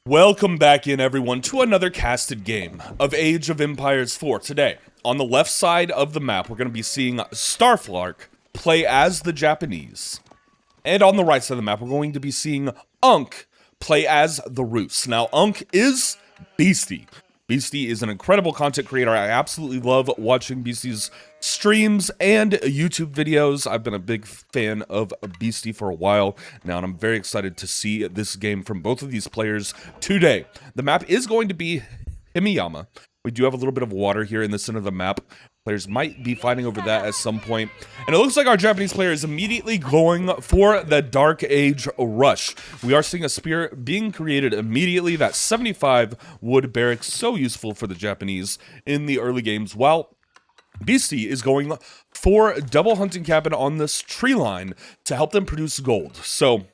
Welcome back in, everyone, to another casted game of Age of Empires 4. Today, on the left side of the map, we're going to be seeing Starflark play as the Japanese. And on the right side of the map, we're going to be seeing Unk play as the Rus. Now, Unk is Beastie. Beastie is an incredible content creator. I absolutely love watching Beastie's streams and YouTube videos. I've been a big fan of Beastie for a while now, and I'm very excited to see this game from both of these players today. The map is going to be Himiyama. We do have a little bit of water here in the center of the map. Players might be fighting over that at some point. And it looks like our Japanese player is immediately going for the Dark Age rush. We are seeing a spear being created immediately. That 75 wood barracks, so useful for the Japanese in the early games, while Beastie is going for double hunting cabin on this tree line to help them produce gold. So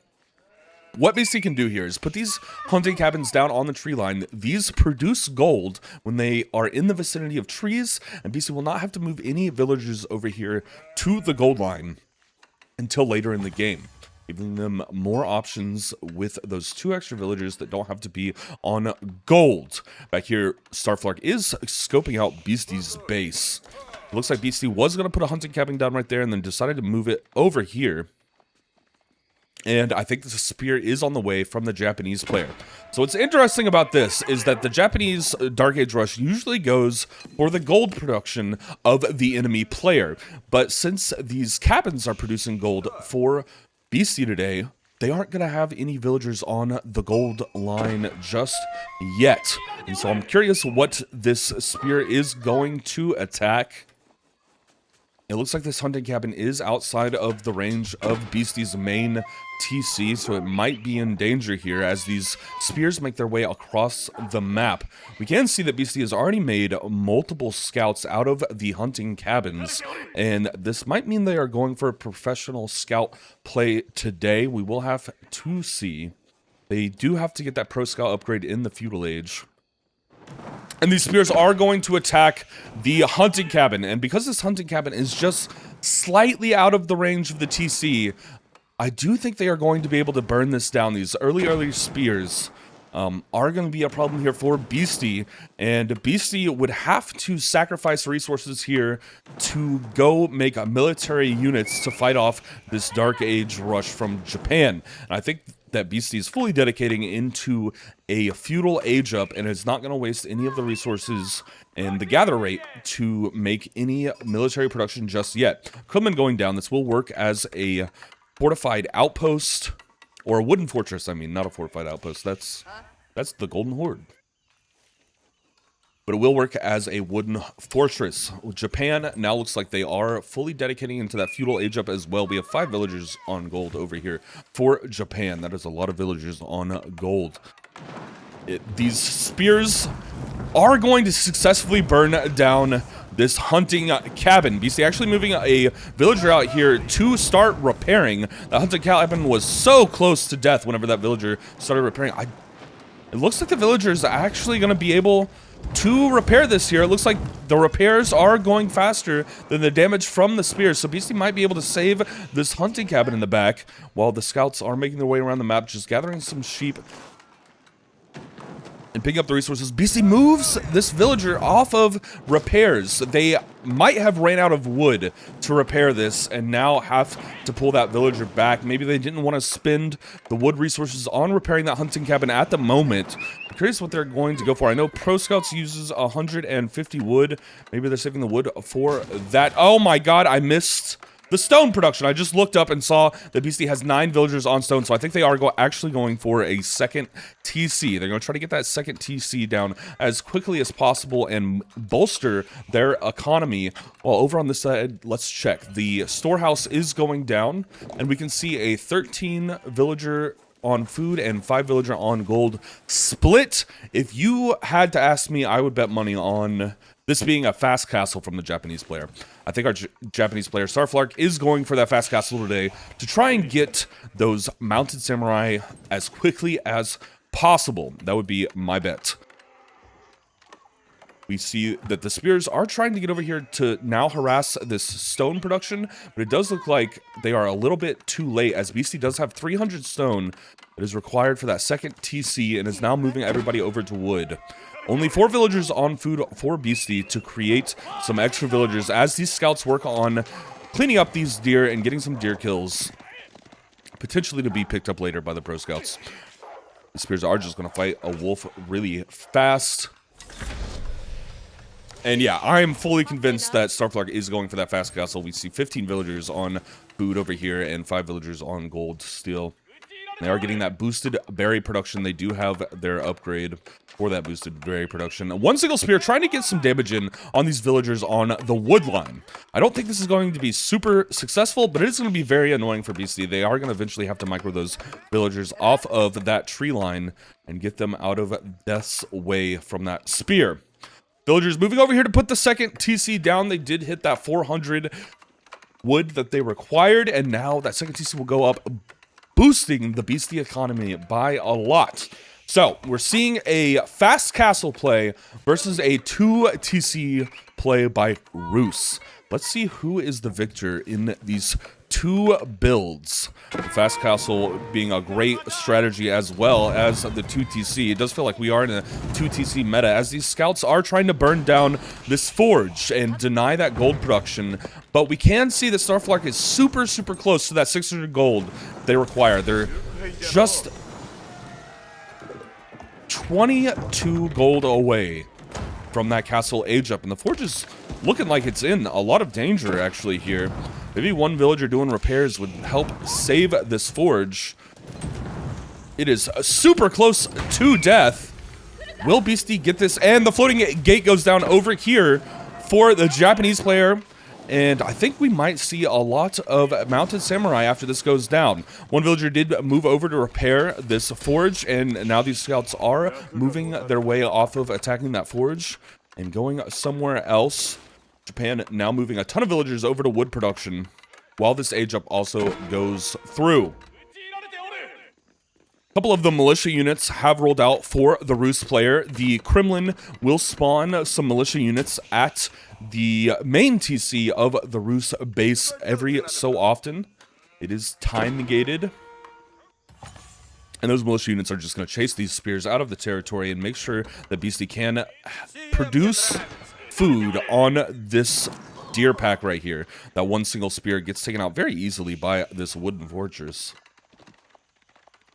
what Beastie can do here is put these hunting cabins down on the tree line. These produce gold when they are in the vicinity of trees, and Beastie will not have to move any villagers over here to the gold line until later in the game, giving them more options with those 2 extra villagers that don't have to be on gold. Back here, Starflark is scoping out Beastie's base. It looks like Beastie was going to put a hunting cabin down right there and then decided to move it over here. And I think the spear is on the way from the Japanese player. So what's interesting about this is that the Japanese Dark Age Rush usually goes for the gold production of the enemy player. But since these cabins are producing gold for Beastie today, they aren't going to have any villagers on the gold line just yet. And so I'm curious what this spear is going to attack. It looks like this hunting cabin is outside of the range of Beastie's main TC, so it might be in danger here as these spears make their way across the map. We can see that Beastie has already made multiple scouts out of the hunting cabins, and this might mean they are going for a professional scout play today. We will have to see. They do have to get that pro scout upgrade in the feudal age. And these spears are going to attack the hunting cabin. And because this hunting cabin is just slightly out of the range of the TC, I do think they are going to be able to burn this down. These early spears are going to be a problem here for Beastie. And Beastie would have to sacrifice resources here to go make military units to fight off this Dark Age rush from Japan. And I think that Beastie is fully dedicating into a feudal age up and is not going to waste any of the resources and the gather rate to make any military production just yet. Equipment going down. This will work as a fortified outpost, or a wooden fortress. I mean, not a fortified outpost. That's the Golden Horde. But it will work as a wooden fortress. Japan now looks like they are fully dedicating into that feudal age up as well. We have 5 villagers on gold over here for Japan. That is a lot of villagers on gold. These spears are going to successfully burn down this hunting cabin. Beastie actually moving a villager out here to start repairing. The hunting cabin was so close to death whenever that villager started repairing. It looks like the villager is actually going to be able to repair this here. It looks like the repairs are going faster than the damage from the spears, so Beastie might be able to save this hunting cabin in the back while the scouts are making their way around the map, just gathering some sheep and picking up the resources. Beastie moves this villager off of repairs. They might have ran out of wood to repair this and now have to pull that villager back. Maybe they didn't want to spend the wood resources on repairing that hunting cabin at the moment. I'm curious what they're going to go for. I know Pro Scouts uses 150 wood. Maybe they're saving the wood for that. Oh my god, I missed the stone production. I just looked up and saw that Beastie has 9 villagers on stone, so I think they are actually going for a second TC. They're going to try to get that second TC down as quickly as possible and bolster their economy. Well, over on this side, let's check. The storehouse is going down, and we can see a 13 villager on food and 5 villager on gold split. If you had to ask me, I would bet money on this being a fast castle from the Japanese player. I think our Japanese player, Starflark, is going for that fast castle today to try and get those mounted samurai as quickly as possible. That would be my bet. We see that the spears are trying to get over here to now harass this stone production, but it does look like they are a little bit too late, as Beastie does have 300 stone that is required for that second TC and is now moving everybody over to wood. Only 4 villagers on food for Beastie to create some extra villagers as these scouts work on cleaning up these deer and getting some deer kills, potentially to be picked up later by the pro scouts. The spears are just going to fight a wolf really fast. And yeah, I am fully convinced that Starflark is going for that fast castle. We see 15 villagers on food over here and 5 villagers on gold steel. They are getting that boosted berry production. They do have their upgrade for that boosted berry production. One single spear trying to get some damage in on these villagers on the wood line. I don't think this is going to be super successful, but it is going to be very annoying for BC. They are going to eventually have to micro those villagers off of that tree line and get them out of death's way from that spear. Villagers moving over here to put the second TC down. They did hit that 400 wood that they required, and now that second TC will go up, boosting the Beastie economy by a lot. So, we're seeing a fast castle play versus a 2 TC play by Rus. Let's see who is the victor in these 2 builds. The fast castle being a great strategy as well as the 2 TC. It does feel like we are in a 2 TC meta as these scouts are trying to burn down this forge and deny that gold production. But we can see that Starflark is super close to that 600 gold they require. They're just 22 gold away from that castle age up, and the forge is looking like it's in a lot of danger actually here. Maybe one villager doing repairs would help save this forge. It is super close to death. Will Beastie get this? And the floating gate goes down over here for the Japanese player. And I think we might see a lot of mounted samurai after this goes down. One villager did move over to repair this forge, and now these scouts are moving their way off of attacking that forge and going somewhere else. Japan now moving a ton of villagers over to wood production, while this age up also goes through. A couple of the militia units have rolled out for the Rus player. The Kremlin will spawn some militia units at the main TC of the Rus base every so often. It is time negated. And those militia units are just going to chase these spears out of the territory and make sure that Beastie can produce food on this deer pack right here. That one single spear gets taken out very easily by this wooden fortress.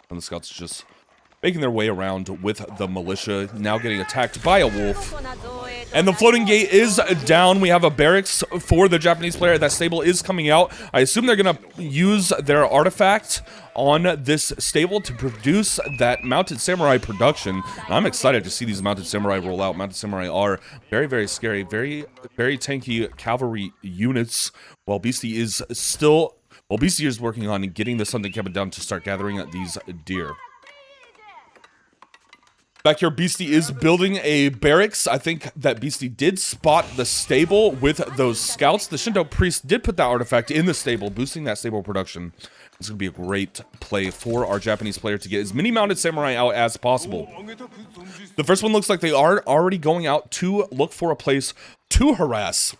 And the scouts just making their way around with the militia, now getting attacked by a wolf. And the floating gate is down. We have a barracks for the Japanese player. That stable is coming out. I assume they're going to use their artifact on this stable to produce that mounted samurai production. And I'm excited to see these mounted samurai roll out. Mounted samurai are very scary, very tanky cavalry units, while Beastie is still... Well, Beastie is working on getting the Sunday Cabin down to start gathering these deer. Back here, Beastie is building a barracks. I think that Beastie did spot the stable with those scouts. The Shinto priest did put that artifact in the stable, boosting that stable production. It's going to be a great play for our Japanese player to get as many mounted samurai out as possible. The first one looks like they are already going out to look for a place to harass,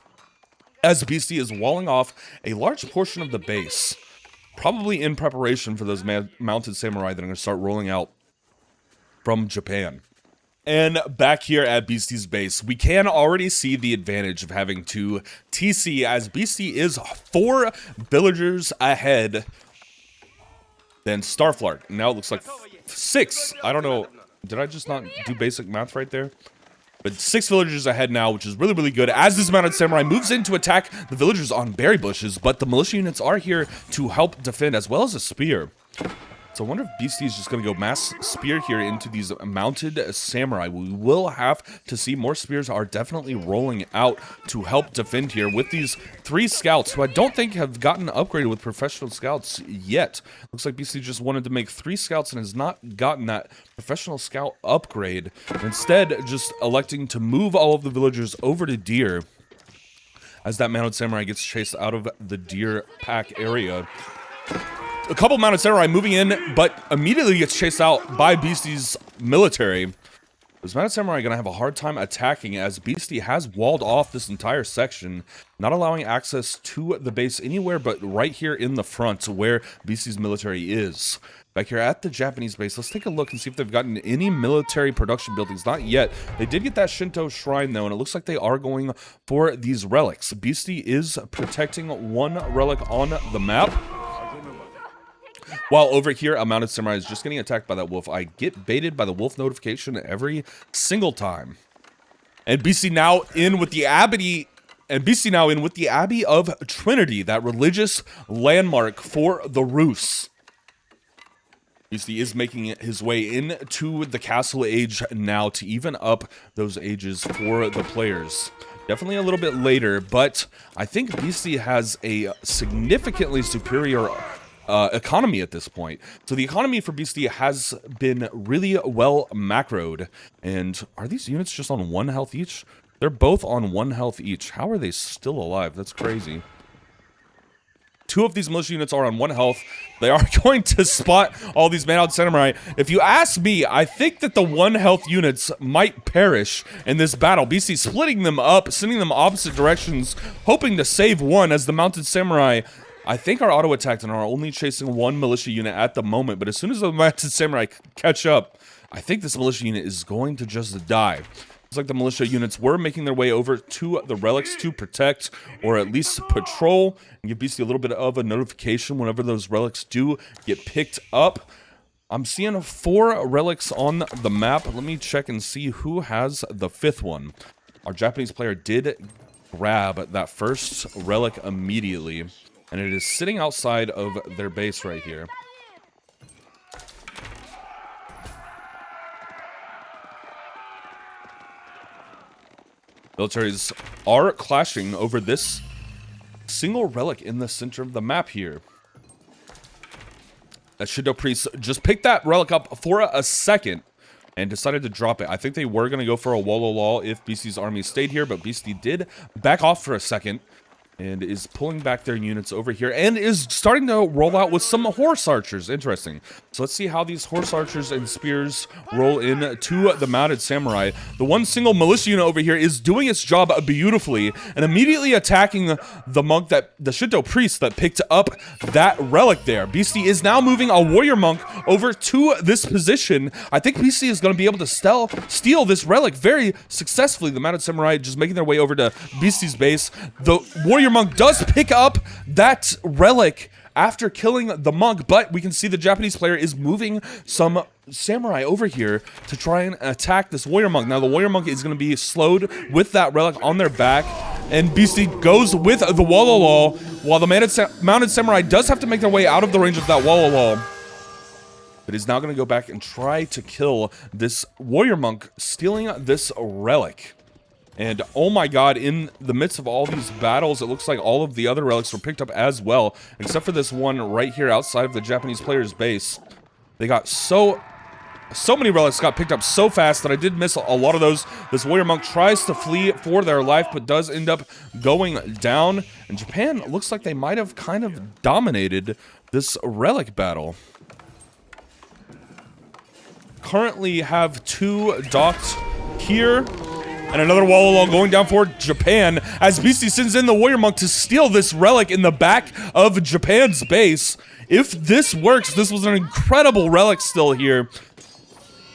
as Beastie is walling off a large portion of the base, probably in preparation for those mounted samurai that are going to start rolling out from Japan. And back here at Beastie's base, we can already see the advantage of having 2 TC, as Beastie is 4 villagers ahead than Starflark. Now it looks like 6. I don't know. Did I just not do basic math right there? But 6 villagers ahead now, which is really good, as this mounted samurai moves in to attack the villagers on berry bushes. But the militia units are here to help defend, as well as a spear. So I wonder if Beastie is just going to go mass spear here into these mounted samurai. We will have to see more spears are definitely rolling out to help defend here with these 3 scouts, who I don't think have gotten upgraded with professional scouts yet. Looks like Beastie just wanted to make 3 scouts and has not gotten that professional scout upgrade. Instead, just electing to move all of the villagers over to deer, as that mounted samurai gets chased out of the deer pack area. A couple mounted samurai moving in, but immediately gets chased out by Beastie's military. Those mounted samurai are going to have a hard time attacking, as Beastie has walled off this entire section, not allowing access to the base anywhere but right here in the front where Beastie's military is. Back here at the Japanese base, let's take a look and see if they've gotten any military production buildings. Not yet. They did get that Shinto shrine, though, and it looks like they are going for these relics. Beastie is protecting one relic on the map, while over here, a mounted samurai is just getting attacked by that wolf. I get baited by the wolf notification every single time. And Beastie now in with the Abbey... And Beastie now in with the Abbey of Trinity, that religious landmark for the Rus. Beastie is making his way into the castle age now to even up those ages for the players. Definitely a little bit later, but I think Beastie has a significantly superior economy at this point. So the economy for Beastie has been really well macroed. And are these units just on 1 health each? They're both on 1 health each. How are they still alive? That's crazy. 2 of these militia units are on 1 health. They are going to spot all these man-out samurai. If you ask me, I think that the 1 health units might perish in this battle. Beastie splitting them up, sending them opposite directions, hoping to save one, as the mounted samurai, I think, are auto-attacked and are only chasing 1 militia unit at the moment. But as soon as the mounted samurai catch up, I think this militia unit is going to just die. Looks like the militia units were making their way over to the relics to protect, or at least patrol, and give Beastie a little bit of a notification whenever those relics do get picked up. I'm seeing 4 relics on the map. Let me check and see who has the 5th one. Our Japanese player did grab that first relic immediately, and it is sitting outside of their base right here. Militaries are clashing over this single relic in the center of the map here. That Shinto priest just picked that relic up for a second and decided to drop it. I think they were going to go for a Wololo if Beastie's army stayed here, but Beastie did back off for a second and is pulling back their units over here and is starting to roll out with some horse archers. Interesting. So let's see how these horse archers and spears roll in to the mounted samurai. The 1 single militia unit over here is doing its job beautifully and immediately attacking the monk, the Shinto priest that picked up that relic there. Beastie is now moving a warrior monk over to this position. I think Beastie is going to be able to steal this relic very successfully. The mounted samurai just making their way over to Beastie's base. The warrior monk does pick up that relic after killing the monk, but we can see the Japanese player is moving some samurai over here to try and attack this warrior monk. Now the warrior monk is going to be slowed with that relic on their back, and Beastie goes with the Wololo, while the mounted samurai does have to make their way out of the range of that Wololo. But is now going to go back and try to kill this warrior monk stealing this relic. And oh my god, in the midst of all these battles, it looks like all of the other relics were picked up as well, except for this one right here outside of the Japanese player's base. They got so many relics got picked up so fast that I did miss a lot of those. This warrior monk tries to flee for their life, but does end up going down. And Japan looks like they might have kind of dominated this relic battle. Currently have 2 docked here. And another Wololo going down for Japan as Beastie sends in the warrior monk to steal this relic in the back of Japan's base. If this works, this was an incredible relic still here.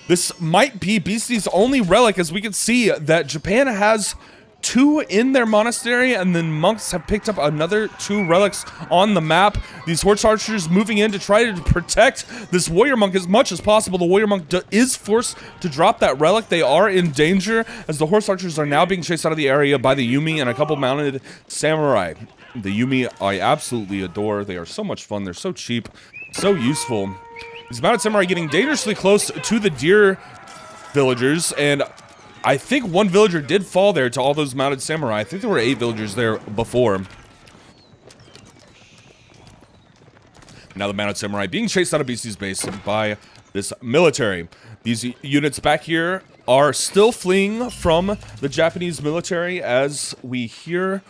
This might be Beastie's only relic, as we can see that Japan has 2 in their monastery, and then monks have picked up another 2 relics on the map. These horse archers moving in to try to protect this warrior monk as much as possible. The warrior monk is forced to drop that relic. They are in danger as the horse archers are now being chased out of the area by the Yumi and a couple mounted samurai. The Yumi I absolutely adore. They are so much fun. They're so cheap, so useful. These mounted samurai getting dangerously close to the deer villagers, and I think 1 villager did fall there to all those mounted samurai. I think there were 8 villagers there before. Now the mounted samurai being chased out of Beastie's base by this military. These units back here are still fleeing from the Japanese military as we hear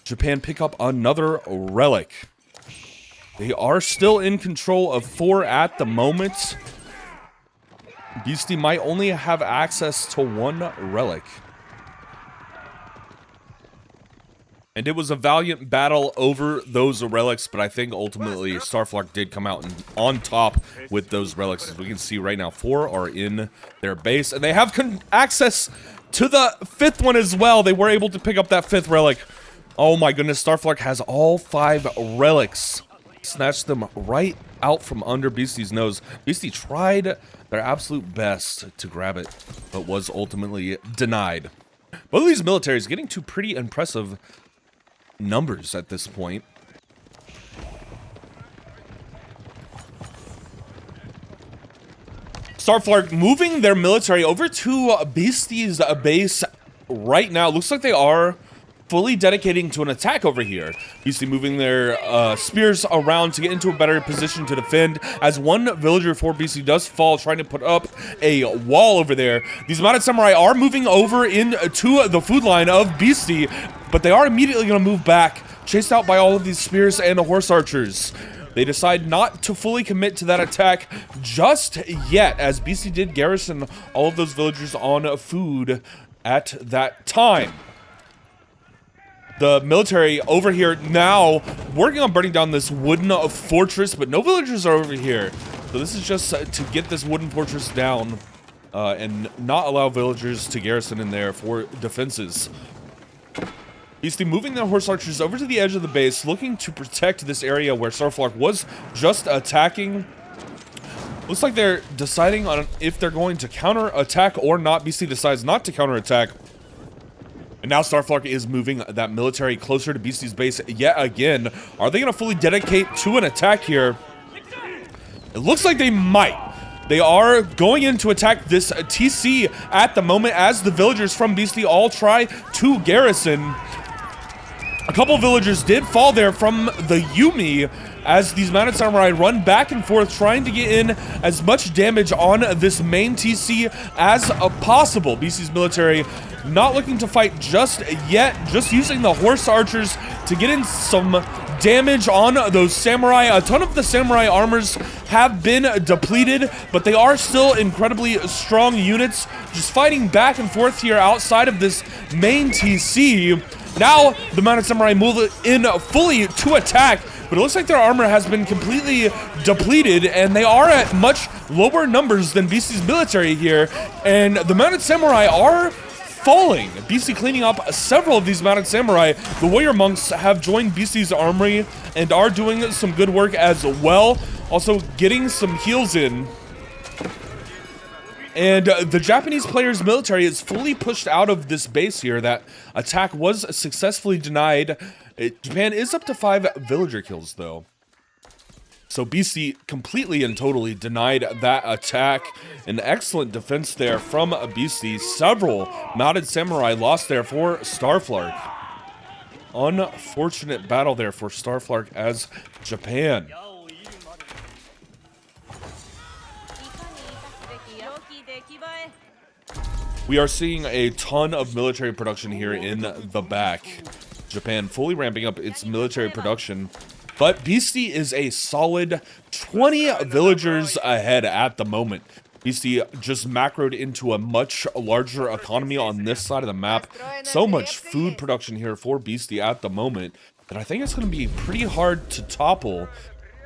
Japan pick up another relic. They are still in control of 4 at the moment. Beastie might only have access to one relic. And it was a valiant battle over those relics, but I think ultimately Starflark did come out on top with those relics. As we can see right now, 4 are in their base, and they have access to the 5th one as well. They were able to pick up that 5th relic. Oh my goodness, Starflark has all 5 relics. Snatched them right out from under Beastie's nose. Beastie tried their absolute best to grab it, but was ultimately denied. Both of these militaries getting to pretty impressive numbers at this point. Starflark moving their military over to Beastie's base right now. Looks like they are fully dedicating to an attack over here. Beastie moving their spears around to get into a better position to defend, as one villager for Beastie does fall, trying to put up a wall over there. These mounted samurai are moving over into the food line of Beastie, but they are immediately going to move back, chased out by all of these spears and horse archers. They decide not to fully commit to that attack just yet, as Beastie did garrison all of those villagers on food at that time. The military over here now working on burning down this wooden fortress, but no villagers are over here. So this is just to get this wooden fortress down and not allow villagers to garrison in there for defenses. Beastie moving their horse archers over to the edge of the base, looking to protect this area where Starflark was just attacking. Looks like they're deciding on if they're going to counter-attack or not. Beastie decides not to counter-attack. And now Starflark is moving that military closer to Beastie's base yet again. Are they going to fully dedicate to an attack here? It looks like they might. They are going in to attack this TC at the moment, as the villagers from Beastie all try to garrison. A couple villagers did fall there from the Yumi, as these mounted samurai run back and forth trying to get in as much damage on this main TC as possible. Beastie's military not looking to fight just yet, just using the horse archers to get in some damage on those samurai. A ton of the samurai armors have been depleted, but they are still incredibly strong units, just fighting back and forth here outside of this main TC. Now the mounted samurai move in fully to attack, but it looks like their armor has been completely depleted, and they are at much lower numbers than Beastie's military here, and the mounted samurai are falling. Beastie cleaning up several of these mounted samurai. The warrior monks have joined Beastie's armory and are doing some good work as well, also getting some heals in. And the Japanese player's military is fully pushed out of this base here. That attack was successfully denied. Japan is up to 5 villager kills, though. So Beastie completely and totally denied that attack. An excellent defense there from Beastie. Several mounted samurai lost there for Starflark. Unfortunate battle there for Starflark as Japan. We are seeing a ton of military production here in the back. Japan fully ramping up its military production. But Beastie is a solid 20 villagers ahead at the moment. Beastie just macroed into a much larger economy on this side of the map. So much food production here for Beastie at the moment that I think it's going to be pretty hard to topple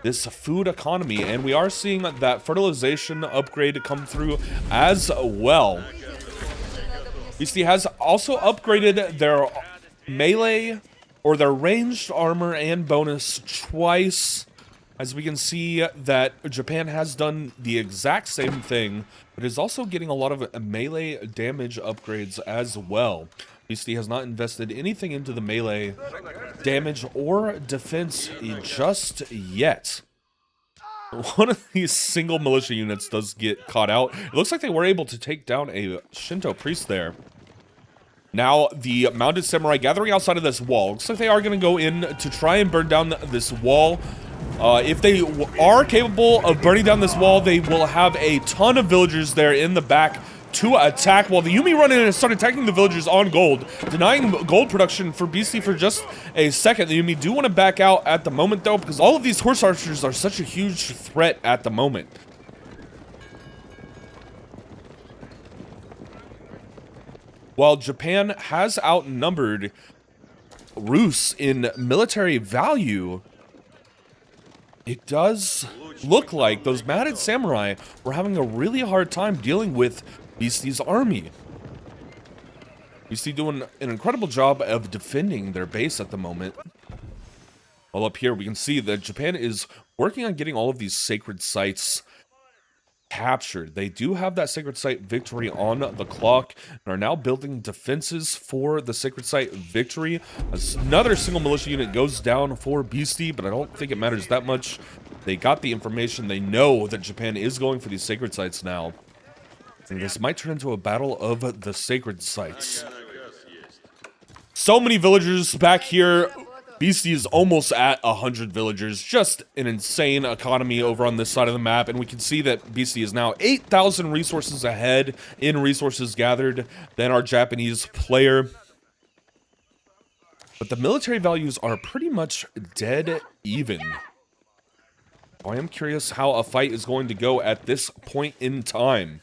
this food economy. And we are seeing that fertilization upgrade come through as well. Beastie has also upgraded their melee or their ranged armor and bonus twice. As we can see that Japan has done the exact same thing, but is also getting a lot of melee damage upgrades as well. Beastie has not invested anything into the melee damage or defense just yet. One of these single militia units does get caught out. It looks like they were able to take down a Shinto priest there. Now, the mounted samurai gathering outside of this wall. Looks like they are going to go in to try and burn down this wall. If they are capable of burning down this wall, they will have a ton of villagers there in the back to attack, while the Yumi run in and start attacking the villagers on gold, denying gold production for Beastie for just a second. The Yumi do want to back out at the moment, though, because all of these horse archers are such a huge threat at the moment. While Japan has outnumbered Rus in military value, it does look like those matted samurai were having a really hard time dealing with Beastie's army. Beastie doing an incredible job of defending their base at the moment. Well, up here we can see that Japan is working on getting all of these sacred sites captured. They do have that sacred site victory on the clock and are now building defenses for the sacred site victory. Another single militia unit goes down for Beastie, but I don't think it matters that much. They got the information. They know that Japan is going for these sacred sites now. And this might turn into a battle of the sacred sites. So many villagers back here. Beastie is almost at 100 villagers. Just an insane economy over on this side of the map. And we can see that Beastie is now 8,000 resources ahead in resources gathered than our Japanese player. But the military values are pretty much dead even. I am curious how a fight is going to go at this point in time.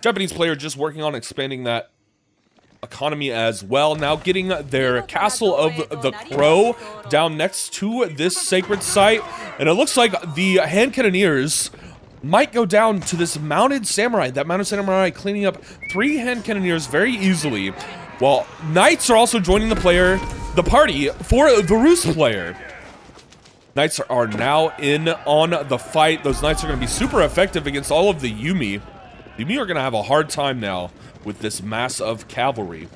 Japanese player just working on expanding that economy as well. Now getting their castle of the Crow down next to this sacred site. And it looks like the hand cannoneers might go down to this mounted samurai. That mounted samurai cleaning up 3 hand cannoneers very easily. While knights are also joining the party for the Rus player. Knights are now in on the fight. Those knights are going to be super effective against all of the Yumi. The Yumi are going to have a hard time now with this mass of cavalry.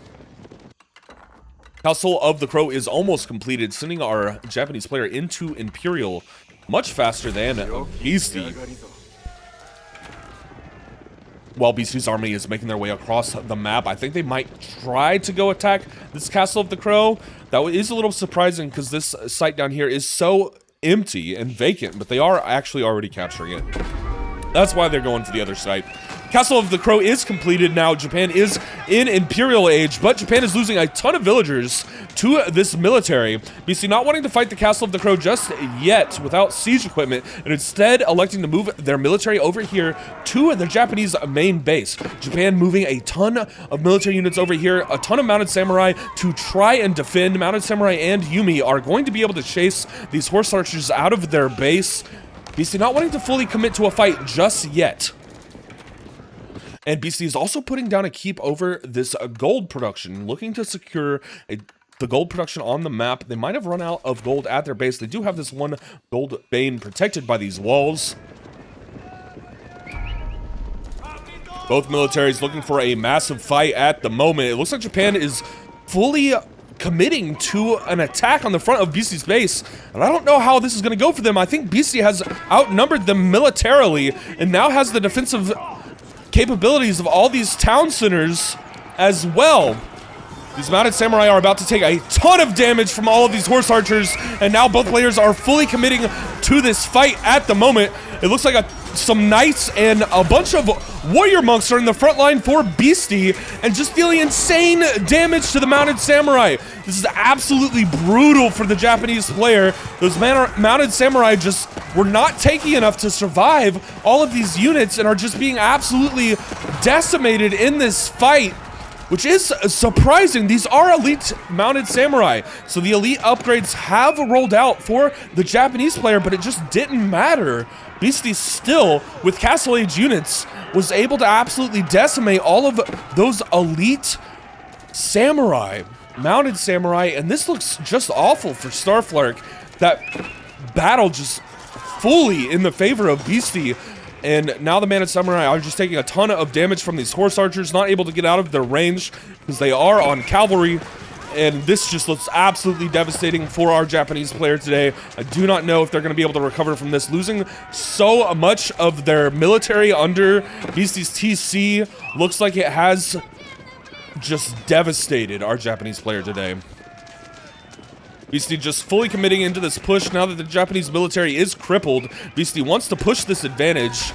Castle of the Crow is almost completed, sending our Japanese player into Imperial much faster than Beastie. While Beastie's army is making their way across the map, I think they might try to go attack this Castle of the Crow. That is a little surprising because this site down here is so empty and vacant, but they are actually already capturing it. That's why they're going for the other site. Castle of the Crow is completed now. Japan is in Imperial age, but Japan is losing a ton of villagers to this military. BC not wanting to fight the Castle of the Crow just yet without siege equipment, and instead electing to move their military over here to the Japanese main base. Japan moving a ton of military units over here, a ton of mounted samurai to try and defend. Mounted samurai and Yumi are going to be able to chase these horse archers out of their base. BC not wanting to fully commit to a fight just yet. And BC is also putting down a keep over this gold production, looking to secure the gold production on the map. They might have run out of gold at their base. They do have this one gold vein protected by these walls. Both militaries looking for a massive fight at the moment. It looks like Japan is fully committing to an attack on the front of BC's base, and I don't know how this is going to go for them. I think BC has outnumbered them militarily and now has the defensive capabilities of all these town centers as well. These mounted samurai are about to take a ton of damage from all of these horse archers, and now both players are fully committing to this fight at the moment. It looks like some knights and a bunch of warrior monks are in the front line for Beastie and just dealing insane damage to the mounted samurai. This is absolutely brutal for the Japanese player. Those mounted samurai just were not taking enough to survive all of these units and are just being absolutely decimated in this fight, which is surprising. These are elite mounted samurai, so the elite upgrades have rolled out for the Japanese player, but it just didn't matter. Beastie still, with castle age units, was able to absolutely decimate all of those elite samurai, mounted samurai, and this looks just awful for Starflark. That battle just fully in the favor of Beastie. And now the mounted samurai are just taking a ton of damage from these horse archers, not able to get out of their range because they are on cavalry. And this just looks absolutely devastating for our Japanese player today. I do not know if they're going to be able to recover from this. Losing so much of their military under Beastie's TC looks like it has just devastated our Japanese player today. Beastie just fully committing into this push now that the Japanese military is crippled. Beastie wants to push this advantage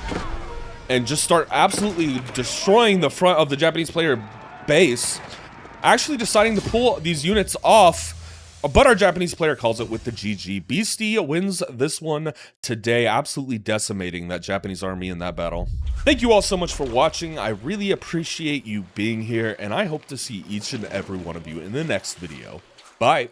and just start absolutely destroying the front of the Japanese player base. Actually deciding to pull these units off but our Japanese player calls it with the GG. Beastie wins this one today, absolutely decimating that Japanese army in that battle. Thank you all so much for watching. I really appreciate you being here, and I hope to see each and every one of you in the next video. Bye.